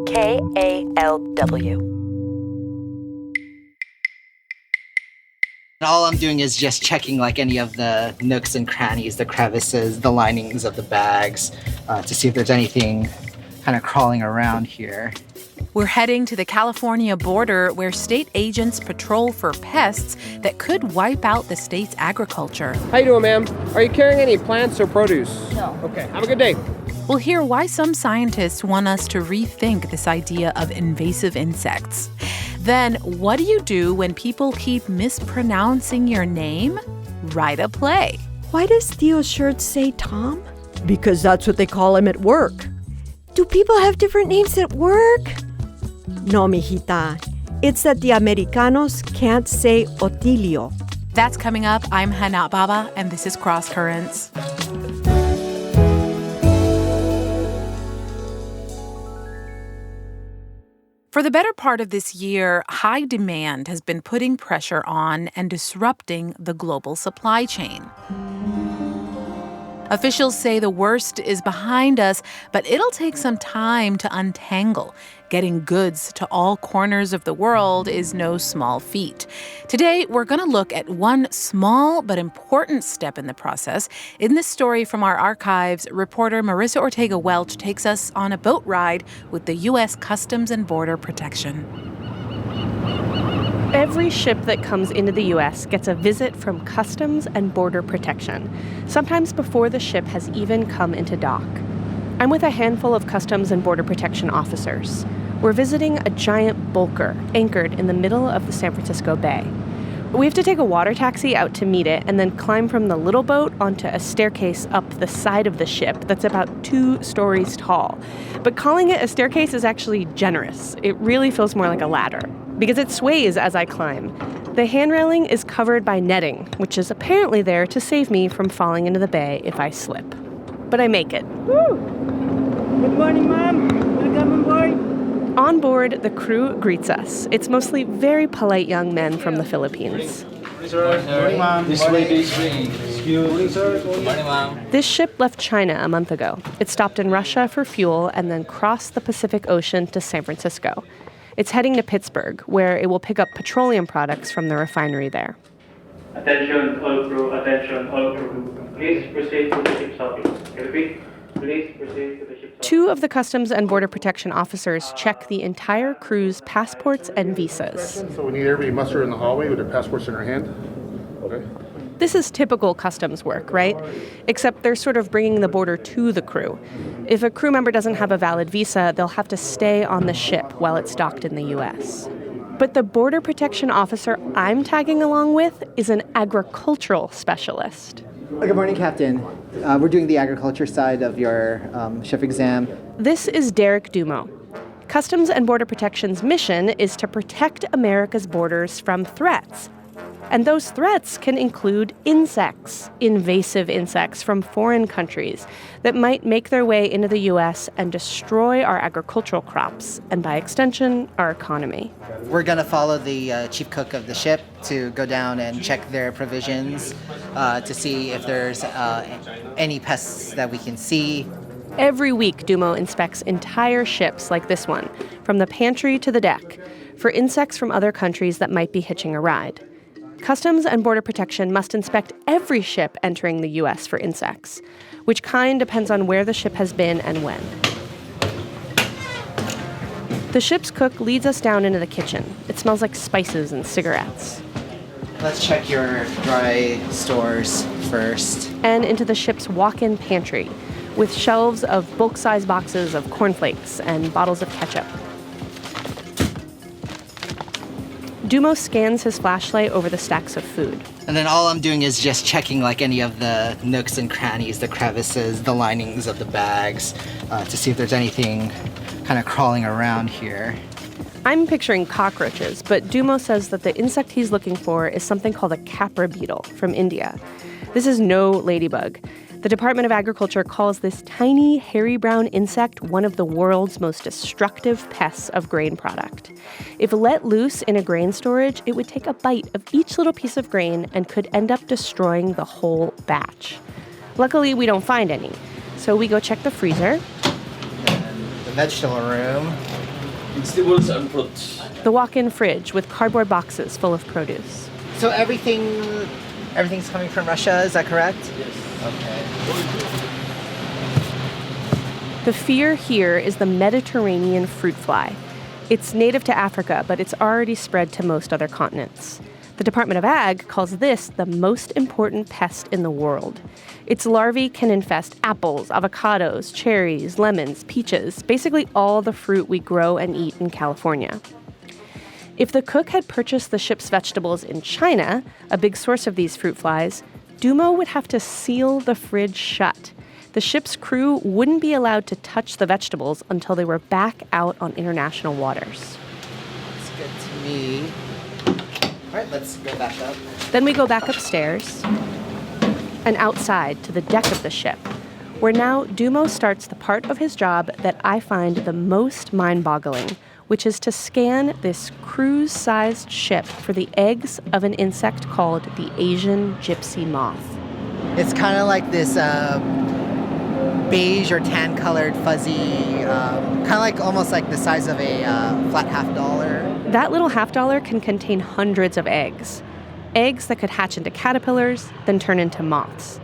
KALW. And all I'm doing is just checking like any of the nooks and crannies, the crevices, the linings of the bags, to see if there's anything kind of crawling around here. We're heading to the California border where state agents patrol for pests that could wipe out the state's agriculture. How you doing, ma'am? Are you carrying any plants or produce? No. Okay, have a good day. We'll hear why some scientists want us to rethink this idea of invasive insects. Then, what do you do when people keep mispronouncing your name? Write a play. Why does Theo's shirt say Tom? Because that's what they call him at work. Do people have different names at work? No, mijita. It's that the Americanos can't say Otilio. That's coming up. I'm Hana Baba, and this is Cross Currents. For the better part of this year, high demand has been putting pressure on and disrupting the global supply chain. Officials say the worst is behind us, but it'll take some time to untangle. Getting goods to all corners of the world is no small feat. Today, we're going to look at one small but important step in the process. In this story from our archives, reporter Marissa Ortega-Welch takes us on a boat ride with the U.S. Customs and Border Protection. Every ship that comes into the U.S. gets a visit from Customs and Border Protection, sometimes before the ship has even come into dock. I'm with a handful of Customs and Border Protection officers. We're visiting a giant bulker anchored in the middle of the San Francisco Bay. We have to take a water taxi out to meet it and then climb from the little boat onto a staircase up the side of the ship that's about 2 stories tall. But calling it a staircase is actually generous. It really feels more like a ladder because it sways as I climb. The hand railing is covered by netting, which is apparently there to save me from falling into the bay if I slip. But I make it. Woo! Good morning, Mom. Welcome aboard. On board, the crew greets us. It's mostly very polite young men from the Philippines. Morning, Mom. This way, please. Excuse me, sir. Morning, Mom. This ship left China a month ago. It stopped in Russia for fuel and then crossed the Pacific Ocean to San Francisco. It's heading to Pittsburgh, where it will pick up petroleum products from the refinery there. Attention, all crew. Attention, all crew. Please proceed to the ship's office. Repeat. Please proceed to the ship's office. 2 of the Customs and Border Protection officers check the entire crew's passports and visas. So we need everybody muster in the hallway with their passports in their hand. Okay. This is typical customs work, right? Except they're sort of bringing the border to the crew. If a crew member doesn't have a valid visa, they'll have to stay on the ship while it's docked in the U.S. But the Border Protection officer I'm tagging along with is an agricultural specialist. Good morning, Captain. We're doing the agriculture side of your chef exam. This is Derek Dumo. Customs and Border Protection's mission is to protect America's borders from threats. And those threats can include insects, invasive insects from foreign countries that might make their way into the U.S. and destroy our agricultural crops, and by extension, our economy. We're going to follow the chief cook of the ship to go down and check their provisions to see if there's any pests that we can see. Every week, Dumo inspects entire ships like this one, from the pantry to the deck, for insects from other countries that might be hitching a ride. Customs and Border Protection must inspect every ship entering the U.S. for insects, which kind depends on where the ship has been and when. The ship's cook leads us down into the kitchen. It smells like spices and cigarettes. Let's check your dry stores first. And into the ship's walk-in pantry, with shelves of bulk-size boxes of cornflakes and bottles of ketchup. Dumo scans his flashlight over the stacks of food. And then all I'm doing is just checking like any of the nooks and crannies, the crevices, the linings of the bags, to see if there's anything kind of crawling around here. I'm picturing cockroaches, but Dumo says that the insect he's looking for is something called a capra beetle from India. This is no ladybug. The Department of Agriculture calls this tiny, hairy brown insect one of the world's most destructive pests of grain product. If let loose in a grain storage, it would take a bite of each little piece of grain and could end up destroying the whole batch. Luckily, we don't find any, so we go check the freezer. The vegetable room. The walk-in fridge with cardboard boxes full of produce. So everything's coming from Russia, is that correct? Yes. Okay. The fear here is the Mediterranean fruit fly. It's native to Africa, but it's already spread to most other continents. The Department of Ag calls this the most important pest in the world. Its larvae can infest apples, avocados, cherries, lemons, peaches, basically all the fruit we grow and eat in California. If the cook had purchased the ship's vegetables in China, a big source of these fruit flies, Dumo would have to seal the fridge shut. The ship's crew wouldn't be allowed to touch the vegetables until they were back out on international waters. That's good to me. All right, let's go back up. Then we go back upstairs and outside to the deck of the ship, where now Dumo starts the part of his job that I find the most mind-boggling, which is to scan this cruise-sized ship for the eggs of an insect called the Asian gypsy moth. It's kind of like this beige or tan-colored fuzzy, kind of like almost like the size of a flat $50. That little $50 can contain hundreds of eggs. Eggs that could hatch into caterpillars, then turn into moths.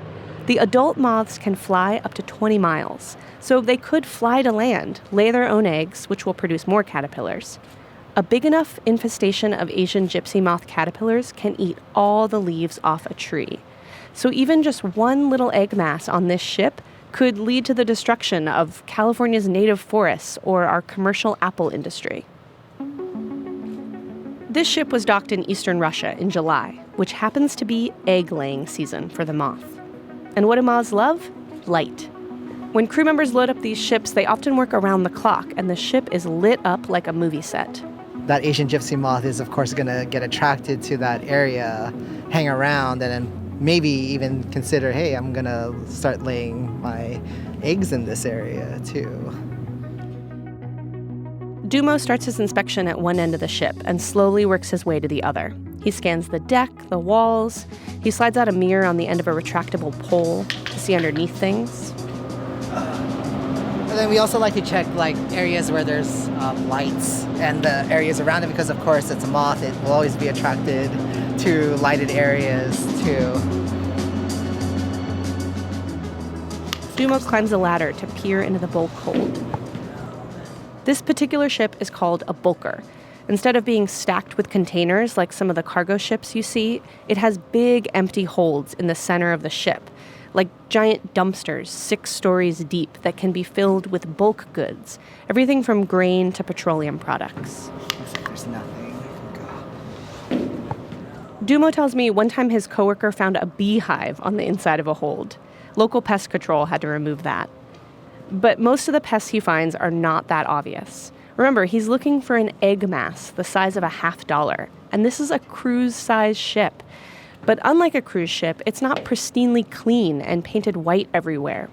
The adult moths can fly up to 20 miles, so they could fly to land, lay their own eggs, which will produce more caterpillars. A big enough infestation of Asian gypsy moth caterpillars can eat all the leaves off a tree. So even just one little egg mass on this ship could lead to the destruction of California's native forests or our commercial apple industry. This ship was docked in eastern Russia in July, which happens to be egg-laying season for the moth. And what do moths love? Light. When crew members load up these ships, they often work around the clock, and the ship is lit up like a movie set. That Asian gypsy moth is, of course, going to get attracted to that area, hang around, and then maybe even consider, hey, I'm going to start laying my eggs in this area, too. Dumo starts his inspection at one end of the ship and slowly works his way to the other. He scans the deck, the walls. He slides out a mirror on the end of a retractable pole to see underneath things. And then we also like to check areas where there's lights and the areas around it because, of course, it's a moth. It will always be attracted to lighted areas, too. Dumo climbs a ladder to peer into the bulk hold. This particular ship is called a bulker. Instead of being stacked with containers like some of the cargo ships you see, it has big empty holds in the center of the ship, like giant dumpsters 6 stories deep that can be filled with bulk goods, everything from grain to petroleum products. Looks like there's nothing. Dumo tells me one time his coworker found a beehive on the inside of a hold. Local pest control had to remove that. But most of the pests he finds are not that obvious. Remember, he's looking for an egg mass the size of a $50, and this is a cruise-sized ship. But unlike a cruise ship, it's not pristinely clean and painted white everywhere.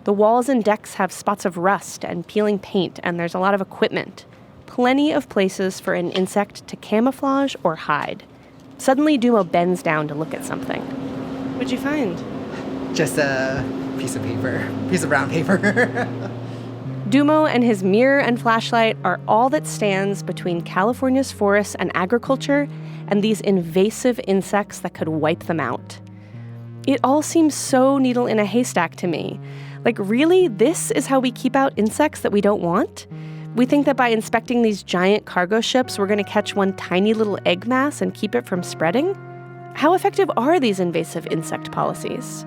The walls and decks have spots of rust and peeling paint, and there's a lot of equipment. Plenty of places for an insect to camouflage or hide. Suddenly, Dumo bends down to look at something. What'd you find? Just a piece of brown paper. Dumo and his mirror and flashlight are all that stands between California's forests and agriculture and these invasive insects that could wipe them out. It all seems so needle in a haystack to me. Like, really? This is how we keep out insects that we don't want? We think that by inspecting these giant cargo ships, we're going to catch one tiny little egg mass and keep it from spreading? How effective are these invasive insect policies?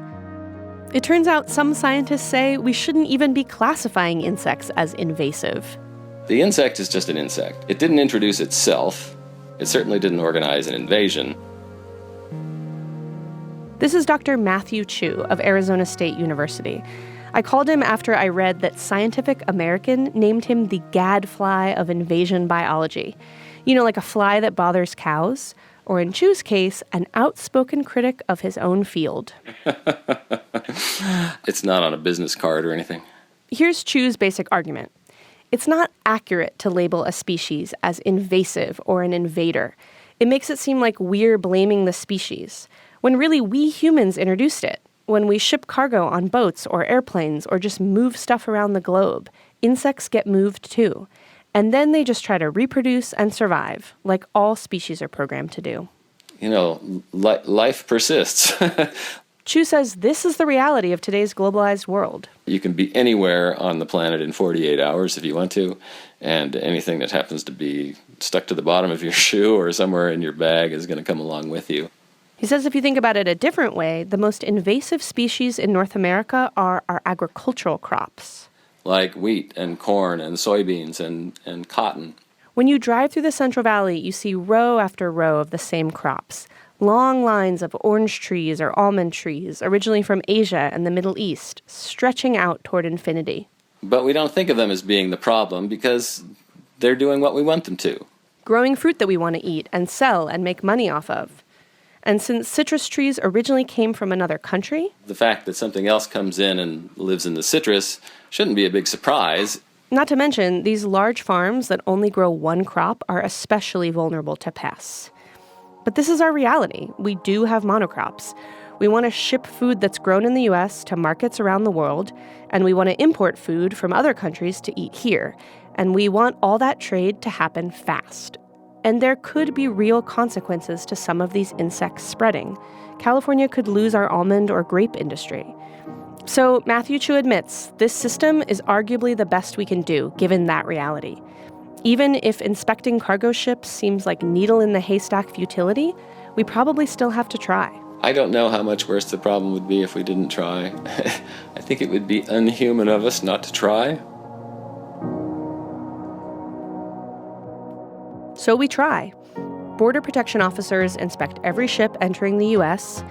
It turns out some scientists say we shouldn't even be classifying insects as invasive. The insect is just an insect. It didn't introduce itself. It certainly didn't organize an invasion. This is Dr. Matthew Chu of Arizona State University. I called him after I read that Scientific American named him the gadfly of invasion biology. You know, like a fly that bothers cows, or in Chu's case, an outspoken critic of his own field. It's not on a business card or anything. Here's Chu's basic argument. It's not accurate to label a species as invasive or an invader. It makes it seem like we're blaming the species, when really we humans introduced it. When we ship cargo on boats or airplanes or just move stuff around the globe, insects get moved too. And then they just try to reproduce and survive, like all species are programmed to do. Life persists. Chu says this is the reality of today's globalized world. You can be anywhere on the planet in 48 hours if you want to, and anything that happens to be stuck to the bottom of your shoe or somewhere in your bag is going to come along with you. He says if you think about it a different way, the most invasive species in North America are our agricultural crops. Like wheat and corn and soybeans and cotton. When you drive through the Central Valley, you see row after row of the same crops. Long lines of orange trees or almond trees, originally from Asia and the Middle East, stretching out toward infinity. But we don't think of them as being the problem because they're doing what we want them to. Growing fruit that we want to eat and sell and make money off of. And since citrus trees originally came from another country, the fact that something else comes in and lives in the citrus shouldn't be a big surprise. Not to mention, these large farms that only grow one crop are especially vulnerable to pests. But this is our reality. We do have monocrops. We want to ship food that's grown in the U.S. to markets around the world, and we want to import food from other countries to eat here. And we want all that trade to happen fast. And there could be real consequences to some of these insects spreading. California could lose our almond or grape industry. So Matthew Chu admits this system is arguably the best we can do, given that reality. Even if inspecting cargo ships seems like needle in the haystack futility, we probably still have to try. I don't know how much worse the problem would be if we didn't try. I think it would be unhuman of us not to try. So we try. Border protection officers inspect every ship entering the U.S.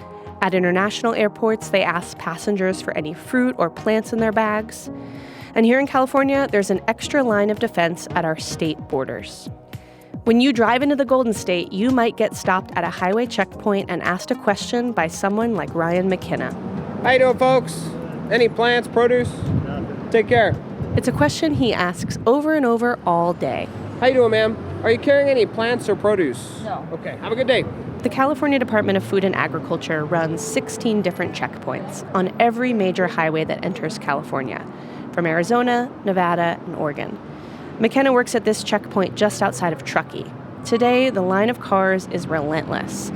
At international airports, they ask passengers for any fruit or plants in their bags. And here in California, there's an extra line of defense at our state borders. When you drive into the Golden State, you might get stopped at a highway checkpoint and asked a question by someone like Ryan McKenna. How you doing, folks? Any plants, produce? Take care. It's a question he asks over and over all day. How you doing, ma'am? Are you carrying any plants or produce? No. Okay, have a good day. The California Department of Food and Agriculture runs 16 different checkpoints on every major highway that enters California, from Arizona, Nevada, and Oregon. McKenna works at this checkpoint just outside of Truckee. Today, the line of cars is relentless.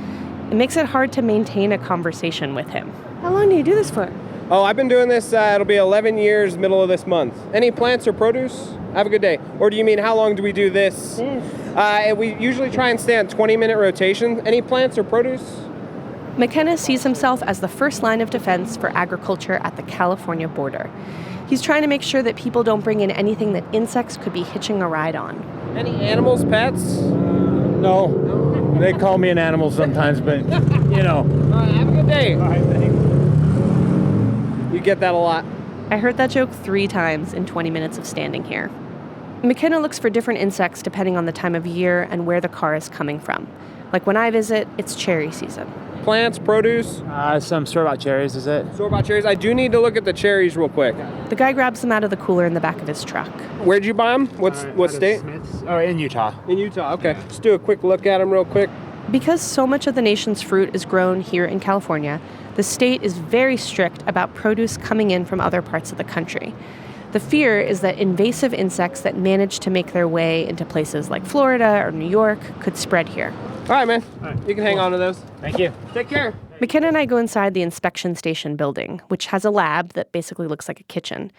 It makes it hard to maintain a conversation with him. How long do you do this for? Oh, I've been doing this, it'll be 11 years, middle of this month. Any plants or produce? Have a good day. Or do you mean how long do we do this? We usually try and stay on 20-minute rotation. Any plants or produce? McKenna sees himself as the first line of defense for agriculture at the California border. He's trying to make sure that people don't bring in anything that insects could be hitching a ride on. Any animals, pets? No. They call me an animal sometimes, but, you know. All right, have a good day. All right, thanks. You get that a lot. I heard that joke 3 times in 20 minutes of standing here. McKenna looks for different insects depending on the time of year and where the car is coming from. Like when I visit, it's cherry season. Plants, produce? Some store-bought cherries, is it? Store-bought cherries. I do need to look at the cherries real quick. The guy grabs them out of the cooler in the back of his truck. Where'd you buy them? What state? Smith's. Oh, in Utah. In Utah, okay. Let's do a quick look at them real quick. Because so much of the nation's fruit is grown here in California, the state is very strict about produce coming in from other parts of the country. The fear is that invasive insects that manage to make their way into places like Florida or New York could spread here. All right, man. All right. You can hang on to those. Thank you. Take care. McKenna and I go inside the inspection station building, which has a lab that basically looks like a kitchen.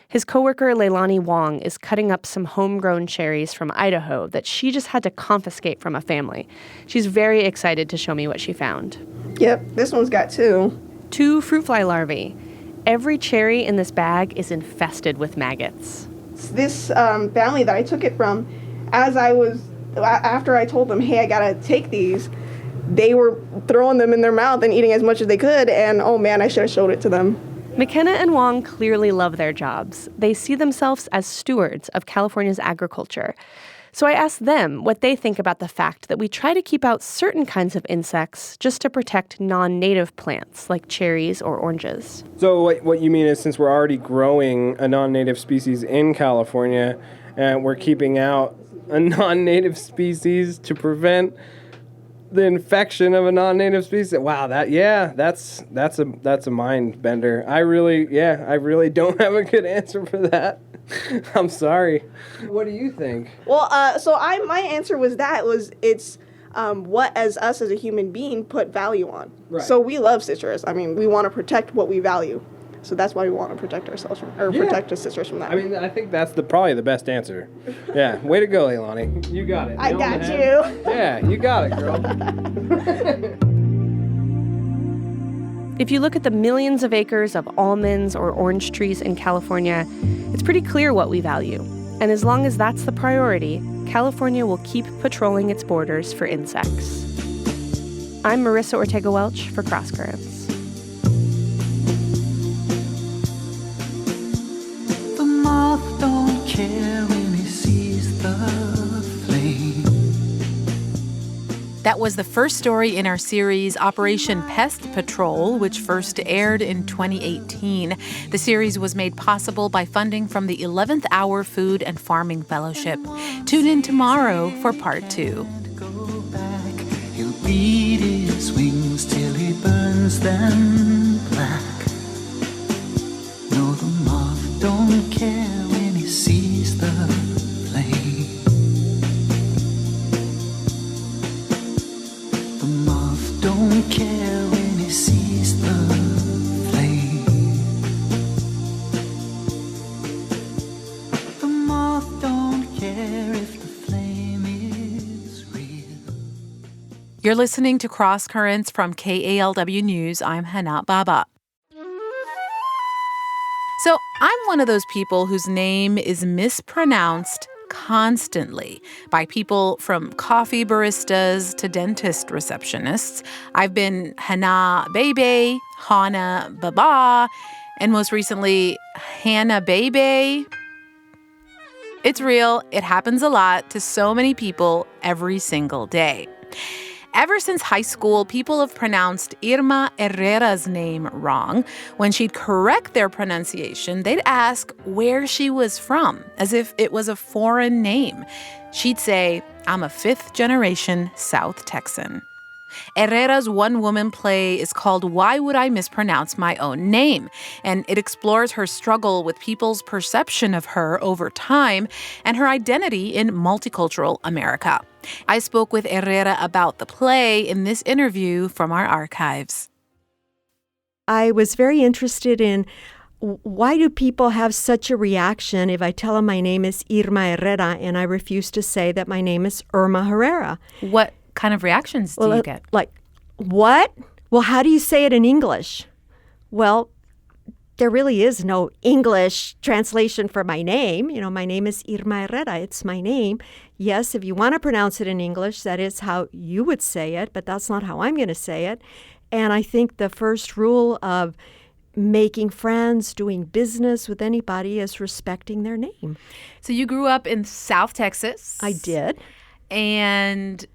His coworker, Leilani Wong, is cutting up some homegrown cherries from Idaho that she just had to confiscate from a family. She's very excited to show me what she found. Yep, this one's got 2. 2 fruit fly larvae. Every cherry in this bag is infested with maggots. This family that I took it from, after I told them, hey, I gotta take these, they were throwing them in their mouth and eating as much as they could, and oh man, I should have showed it to them. McKenna and Wong clearly love their jobs. They see themselves as stewards of California's agriculture. So I asked them what they think about the fact that we try to keep out certain kinds of insects just to protect non-native plants like cherries or oranges. So what you mean is since we're already growing a non-native species in California, we're keeping out a non-native species to prevent The infection of a non-native species. Wow, that's a mind bender. I really don't have a good answer for that. I'm sorry. What do you think? Well, my answer was it's what as us as a human being put value on. Right. So we love citrus. I mean, we want to protect what we value. So that's why we want to protect ourselves protect the citrus from that. I mean, I think that's probably the best answer. Yeah, way to go, Leilani. You got it. I got you. Yeah, you got it, girl. If you look at the millions of acres of almonds or orange trees in California, it's pretty clear what we value. And as long as that's the priority, California will keep patrolling its borders for insects. I'm Marissa Ortega-Welch for Cross Currents. The moth don't care when he sees the flame. That was the first story in our series, Operation Pest Patrol, which first aired in 2018. The series was made possible by funding from the 11th Hour Food and Farming Fellowship. Tune in tomorrow for part 2. He'll beat his wings till he burns them black. No, the moth don't care when he sees the flame. The moth don't care when he sees the flame. The moth don't care if the flame is real. You're listening to Cross Currents from KALW News. I'm Hana Baba. So I'm one of those people whose name is mispronounced constantly by people from coffee baristas to dentist receptionists. I've been Hana Bebe, Hana Baba, and most recently, Hannah Bebe. It's real. It happens a lot to so many people every single day. Ever since high school, people have pronounced Irma Herrera's name wrong. When she'd correct their pronunciation, they'd ask where she was from, as if it was a foreign name. She'd say, I'm a fifth-generation South Texan. Herrera's one-woman play is called Why Would I Mispronounce My Own Name? And it explores her struggle with people's perception of her over time and her identity in multicultural America. I spoke with Herrera about the play in this interview from our archives. I was very interested in why do people have such a reaction if I tell them my name is Irma Herrera and I refuse to say that my name is Irma Herrera? What kind of reactions do you get? Like, what? Well, how do you say it in English? Well, there really is no English translation for my name. You know, my name is Irma Herrera. It's my name. Yes, if you want to pronounce it in English, that is how you would say it, but that's not how I'm going to say it. And I think the first rule of making friends, doing business with anybody is respecting their name. So you grew up in South Texas. I did. And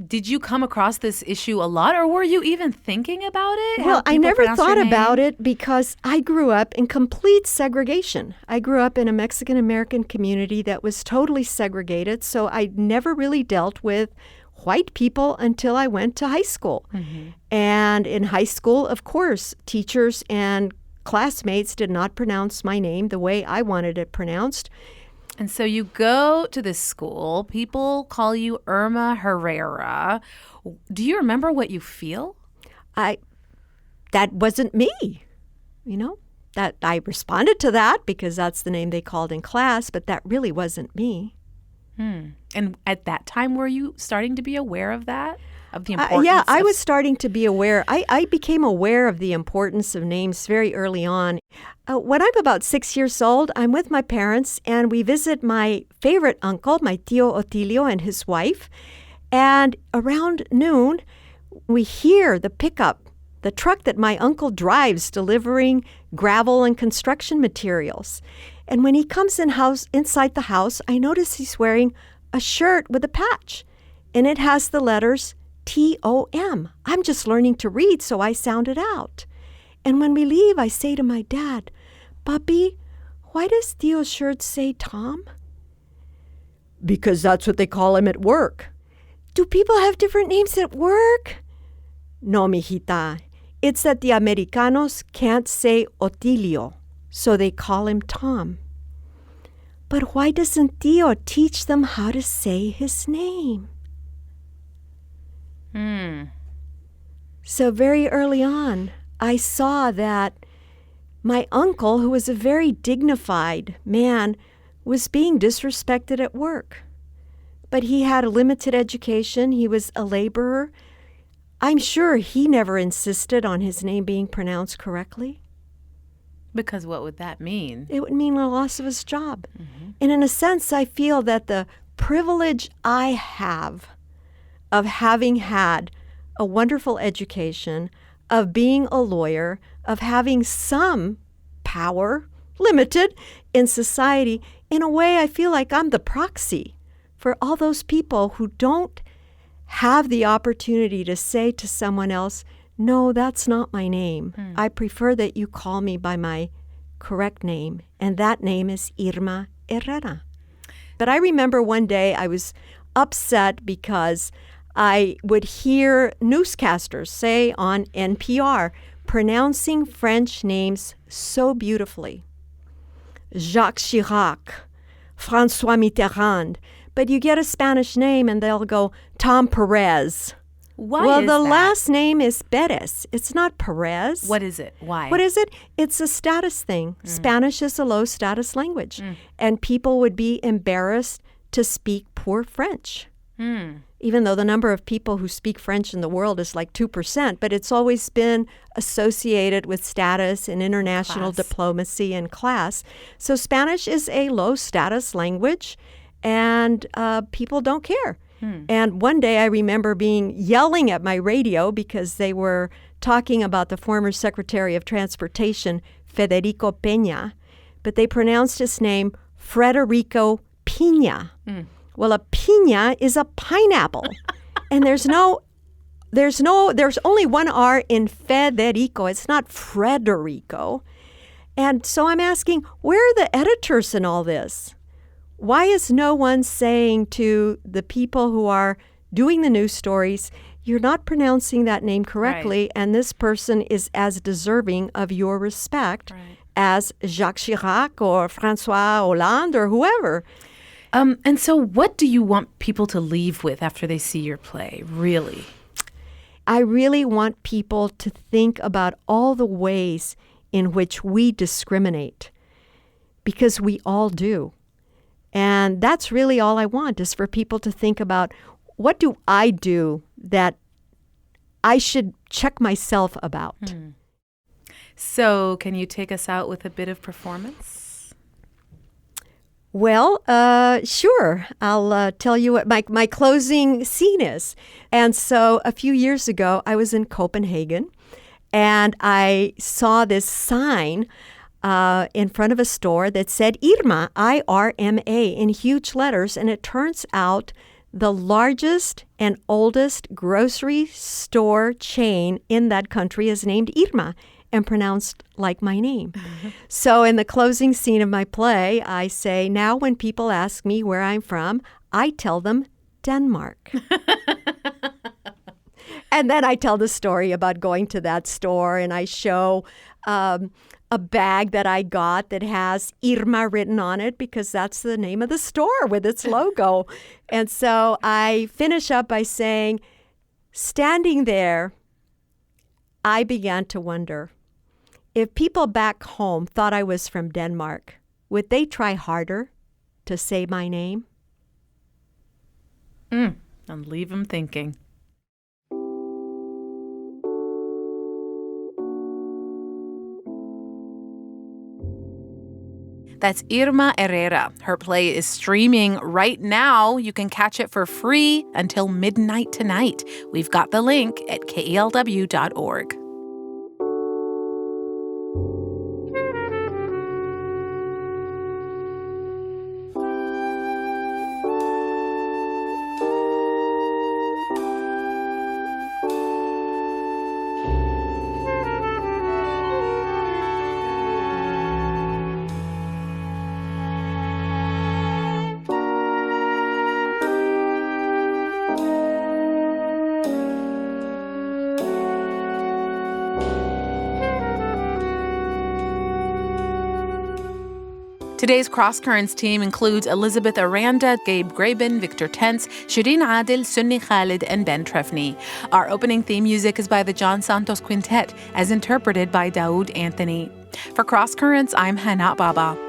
did you come across this issue a lot, or were you even thinking about it? Well, I never thought about it because I grew up in complete segregation. I grew up in a Mexican-American community that was totally segregated, so I never really dealt with white people until I went to high school. Mm-hmm. And in high school, of course, teachers and classmates did not pronounce my name the way I wanted it pronounced. And so you go to this school, people call you Irma Herrera. Do you remember what you feel? That wasn't me, you know? That I responded to that because that's the name they called in class, but that really wasn't me. And at that time, were you starting to be aware of that? Of the importance? Yeah, I was starting to be aware. I became aware of the importance of names very early on. When I'm about 6 years old, I'm with my parents, and we visit my favorite uncle, my tío Otilio, and his wife. And around noon, we hear the pickup, the truck that my uncle drives delivering gravel and construction materials. And when he comes inside the house, I notice he's wearing a shirt with a patch, and it has the letters T-O-M. I'm just learning to read, so I sound it out. And when we leave, I say to my dad, Papi, why does Tio's shirt say Tom? Because that's what they call him at work. Do people have different names at work? No, mijita. It's that the Americanos can't say Otilio, so they call him Tom. But why doesn't Tio teach them how to say his name? So very early on, I saw that my uncle, who was a very dignified man, was being disrespected at work. But he had a limited education. He was a laborer. I'm sure he never insisted on his name being pronounced correctly. Because what would that mean? It would mean the loss of his job. And in a sense, I feel that the privilege I have of having had a wonderful education, of being a lawyer, of having some power, limited, in society, in a way I feel like I'm the proxy for all those people who don't have the opportunity to say to someone else, no, that's not my name. I prefer that you call me by my correct name, and that name is Irma Herrera. But I remember one day I was upset because I would hear newscasters say on NPR pronouncing French names so beautifully. Jacques Chirac, François Mitterrand. But you get a Spanish name and they'll go Tom Perez. Why is the that? last name is Perez. It's not Perez. What is it? Why? What is it? It's a status thing. Spanish is a low status language. And people would be embarrassed to speak poor French. Even though the number of people who speak French in the world is like 2%, but it's always been associated with status and international diplomacy and class. So Spanish is a low status language, and people don't care. And one day I remember yelling at my radio because they were talking about the former Secretary of Transportation, Federico Peña, but they pronounced his name Federico Piña. Well, a piña is a pineapple. And there's only one R in Federico. It's not Frederico. And so I'm asking, where are the editors in all this? Why is no one saying to the people who are doing the news stories, you're not pronouncing that name correctly, and this person is as deserving of your respect as Jacques Chirac or François Hollande or whoever? And so what do you want people to leave with after they see your play, really? I really want people to think about all the ways in which we discriminate, because we all do. And that's really all I want, is for people to think about, what do I do that I should check myself about? So can you take us out with a bit of performance? Well, sure. I'll tell you what my closing scene is. And so a few years ago, I was in Copenhagen, and I saw this sign in front of a store that said Irma, I-R-M-A, in huge letters. And it turns out the largest and oldest grocery store chain in that country is named Irma, and pronounced like my name. So in the closing scene of my play, I say, now when people ask me where I'm from, I tell them Denmark. And then I tell the story about going to that store, and I show a bag that I got that has Irma written on it, because that's the name of the store with its logo. And so I finish up by saying, standing there, I began to wonder, if people back home thought I was from Denmark, would they try harder to say my name? And leave them thinking. That's Irma Herrera. Her play is streaming right now. You can catch it for free until midnight tonight. We've got the link at kelw.org. Today's Cross Currents team includes Elizabeth Aranda, Gabe Graben, Victor Tense, Shireen Adil, Sunni Khalid, and Ben Trefny. Our opening theme music is by the John Santos Quintet, as interpreted by Daoud Anthony. For Cross Currents, I'm Hannah Baba.